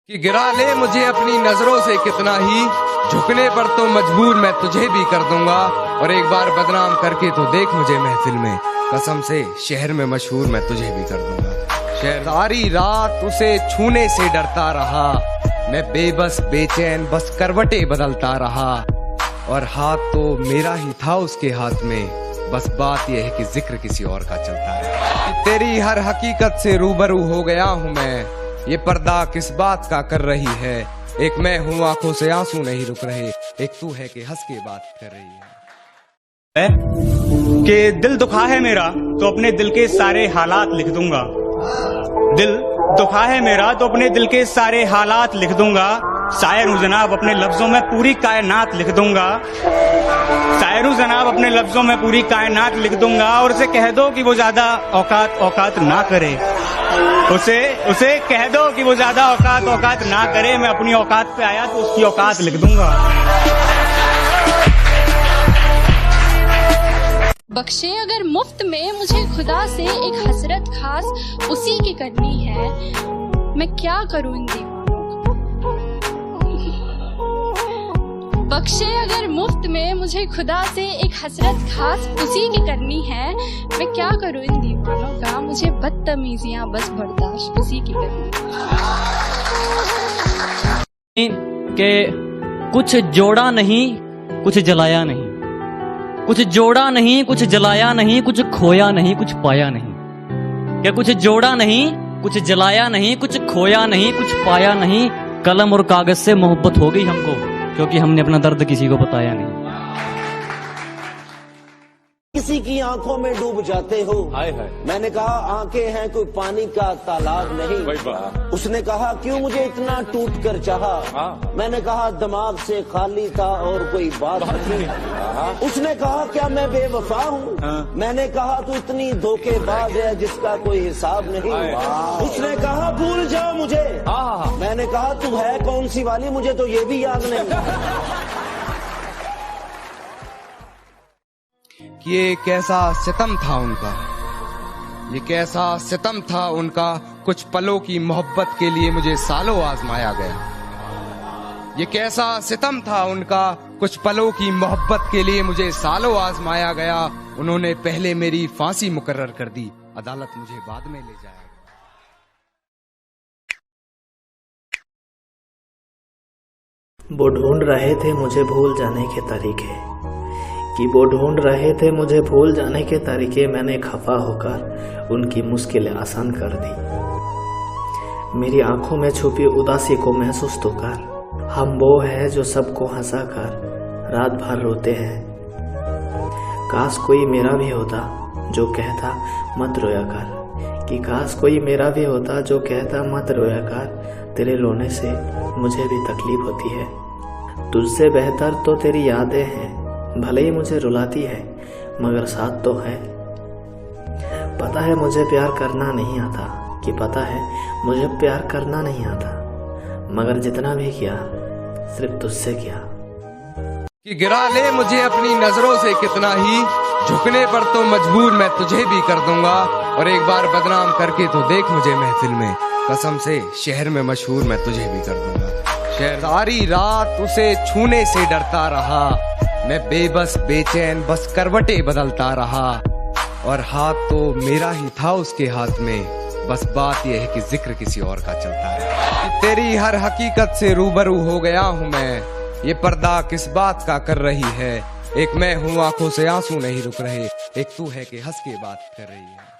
कि गिरा ले मुझे अपनी नजरों से कितना ही, झुकने पर तो मजबूर मैं तुझे भी कर दूंगा। और एक बार बदनाम करके तो देख मुझे महफिल में, कसम से शहर में मशहूर मैं तुझे भी कर दूंगा। शहर सारी रात उसे छूने से डरता रहा, मैं बेबस बेचैन बस करवटें बदलता रहा। और हाथ तो मेरा ही था उसके हाथ में, बस बात यह है कि जिक्र किसी और का चलता है। तेरी हर हकीकत से रूबरू हो गया हूँ मैं, ये पर्दा किस बात का कर रही है। एक मैं हूँ आंखों से आंसू नहीं रुक रहे, एक तू है कि हंस के बात कर रही है। कि दिल दुखा है मेरा तो अपने दिल के सारे हालात लिख दूंगा। दिल दुखा है मेरा तो अपने दिल के सारे हालात लिख दूंगा। शायर हूँ जनाब अपने लफ्जों में पूरी कायनात लिख दूंगा। शायर हूँ जनाब अपने लफ्जों में पूरी कायनात लिख दूंगा। और उसे कह दो कि वो ज्यादा औकात ना करे। उसे कह दो कि वो ज्यादा औकात ना करे। मैं अपनी औकात पे आया तो उसकी औकात लिख दूंगा। बख्शे अगर मुफ्त में मुझे खुदा से एक हसरत खास उसी की करनी है, मैं क्या करूं इन दीवानों का। बख्शे अगर मुफ्त में मुझे खुदा से एक हसरत खास उसी की करनी है, मैं क्या करूं इन दीवानों का। मुझे बदतमीजियां बस बर्दाश्त उसी की करनी है। के कुछ जोड़ा नहीं कुछ जलाया नहीं, कुछ जोड़ा नहीं कुछ जलाया नहीं, कुछ खोया नहीं कुछ पाया नहीं। क्या कुछ जोड़ा नहीं कुछ जलाया नहीं, कुछ खोया नहीं कुछ पाया नहीं। कलम और कागज से मोहब्बत हो गई हमको, क्योंकि हमने अपना दर्द किसी को बताया नहीं। किसी की आंखों में डूब जाते हो। हाय हाय। मैंने कहा आंखें हैं कोई पानी का तालाब नहीं। उसने कहा क्यों मुझे इतना टूट कर चाहा। मैंने कहा दिमाग से खाली था और कोई बात नहीं। उसने कहा क्या मैं बेवफा हूँ। मैंने कहा तू इतनी धोखेबाज है जिसका कोई हिसाब नहीं। उसने कहा भूल जाओ मुझे। मैंने कहा तू है कौन सी वाली, मुझे तो ये भी याद नहीं। ये कैसा सितम था उनका, ये कैसा सितम था उनका। कुछ पलों की मोहब्बत के लिए मुझे सालों आजमाया गया। ये कैसा सितम था उनका, कुछ पलों की मोहब्बत के लिए मुझे सालों आजमाया गया। उन्होंने पहले मेरी फांसी मुकर्रर कर दी, अदालत मुझे बाद में ले जाएगा। वो ढूंढ रहे थे मुझे भूल जाने के तरीके, कि वो ढूंढ रहे थे मुझे भूल जाने के तरीके। मैंने खफा होकर उनकी मुश्किलें आसान कर दी। मेरी आंखों में छुपी उदासी को महसूस तो कर। हम वो हैं जो सबको हंसा कर रात भर रोते हैं। काश कोई मेरा भी होता जो कहता मत रोया कर, कि काश कोई मेरा भी होता जो कहता मत रोया कर। तेरे रोने से मुझे भी तकलीफ होती है। तुझसे बेहतर तो तेरी यादें हैं, भले ही मुझे रुलाती है मगर साथ तो है। पता है मुझे प्यार करना नहीं आता, कि पता है मुझे प्यार करना नहीं आता, मगर जितना भी किया सिर्फ तुझसे किया। कि गिरा ले मुझे अपनी नजरों से कितना ही, झुकने पर तो मजबूर मैं तुझे भी कर दूंगा। और एक बार बदनाम करके तो देख मुझे महफिल में, कसम से शहर में मशहूर मैं तुझे भी कर दूंगा। शहर सारी रात उसे छूने से डरता रहा, मैं बेबस बेचैन बस करवटें बदलता रहा। और हाथ तो मेरा ही था उसके हाथ में, बस बात यह है कि जिक्र किसी और का चलता है। तेरी हर हकीकत से रूबरू हो गया हूँ मैं, ये पर्दा किस बात का कर रही है। एक मैं हूँ आंखों से आंसू नहीं रुक रहे, एक तू है कि हंस के बात कर रही है।